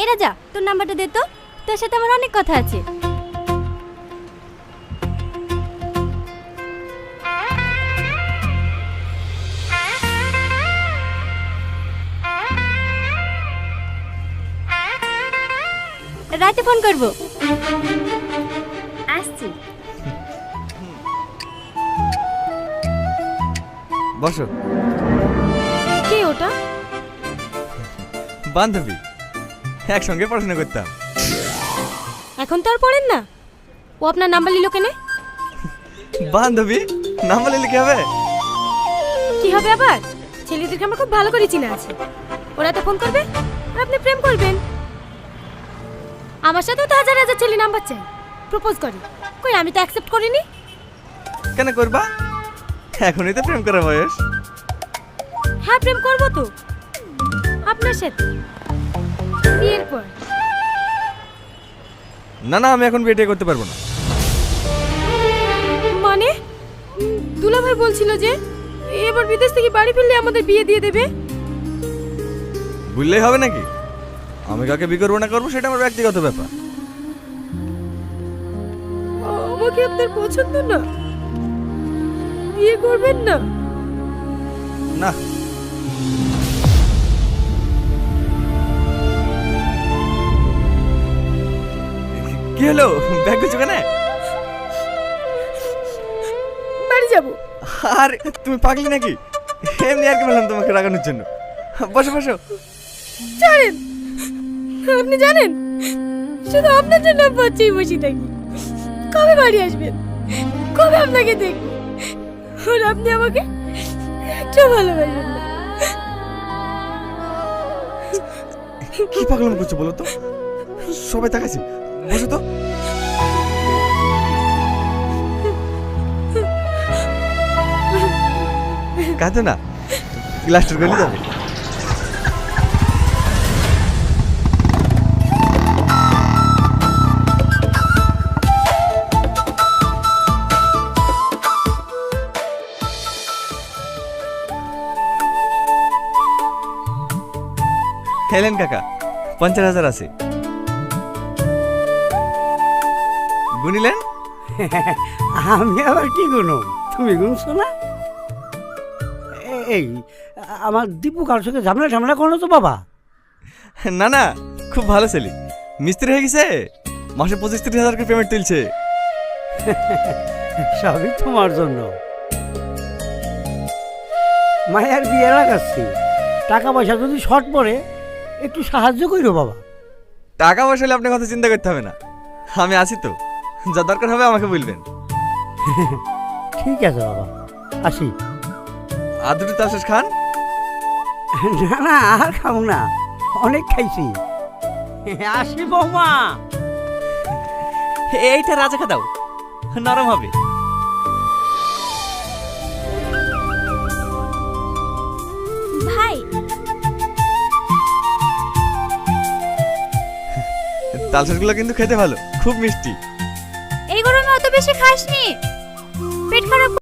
এ রাজা, তোর নাম্বারটা দে তো, তোর সাথে আমার অনেক কথা আছে। রাতে ফোন করব। আসছি। বসো। কে ওটা? বান্ধবী, একসঙ্গে পড়াশোনা করতাম। এখন তো আর পড়েন না। ও আপনার নাম্বার নিল কেন? বান্ধবী, নাম্বার নিলে কি হবে? কি হবে আবার? ছেলেদেরকে আমার খুব ভালো করে চিনা আছে। ওরা তো ফোন করবে আর আপনি প্রেম করবেন। আমার সাথেও তো হাজার হাজার ছেলে নাম্বার চাই, প্রপোজ করে। কই, আমি তো অ্যাকসেপ্ট করিনি। কেন করবা? এখনই তো প্রেম করার বয়স। হ্যাঁ, প্রেম করবো তো আপনার সাথে, বিয়ের পর। না না, আমি এখন বিয়ে করতে পারবো না। মানে দুলাভাই বলছিল যে এবার বিদেশ থেকে বাড়ি ফিরলে আমাদের বিয়ে দিয়ে দেবে। বুঝলেই হবে নাকি? আমি কাকে বিয়ে করবো না করবো সেটা আমার ব্যক্তিগত ব্যাপার। আমাকে আপনার পছন্দ না? বিয়ে করবেন না? না। কি হলো, ব্যাগ গুছো কেন? বাড়ি যাব। আর তুমি পাগলি নাকি? এমনি আর কি বললাম তোমাকে রাগানোর জন্য। বসো বসো। জানেন, আপনি জানেন শুধু আপনার জন্য বাচ্চাই বসে থাকি। কবে বাড়ি আসবেন? কবে আপনাকে দেখব? আর আপনি আমাকে একটু ভালোবাসেন না। কি পাগলাম করছো বলো তো? সবাই তাকাইছে। বসো তো। কাঁদো না, ক্লাসটার গলি যাবে। হেলেন কাকা, 50,000 আছে। গুনিলেন? আমি আবার কি গুনো, তুমি গুনছো না? এই আমার দীপু কারোর সাথে ঝামেলা ঝামেলা করো তো বাবা? না না, খুব ভালো ছেলে, মিস্ত্রি হয়ে গেছে, মাসে 25-30 হাজার করে পেমেন্ট তুলছে। সবই তোমার জন্য। মায়ের বিয়ে লাগাচ্ছি, টাকা পয়সা যদি শর্ট পড়ে একটু সাহায্য করো বাবা। টাকা পয়সা হলে আপনার কথা চিন্তা করতে হবে না, আমি আছি তো, যা দরকার হবে আমাকে বলবেন। ঠিক আছে বাবা, আসি। আর দুটো তালশেষ খান। না না, আর খাবো না, অনেক খাইছি। আসি বৌমা। এইটা রাজা দাও, নরম হবে। ভাই, তালশেষগুলো কিন্তু খেতে ভালো, খুব মিষ্টি। এই গরমে অত বেশি খাসনি, পেট খারাপ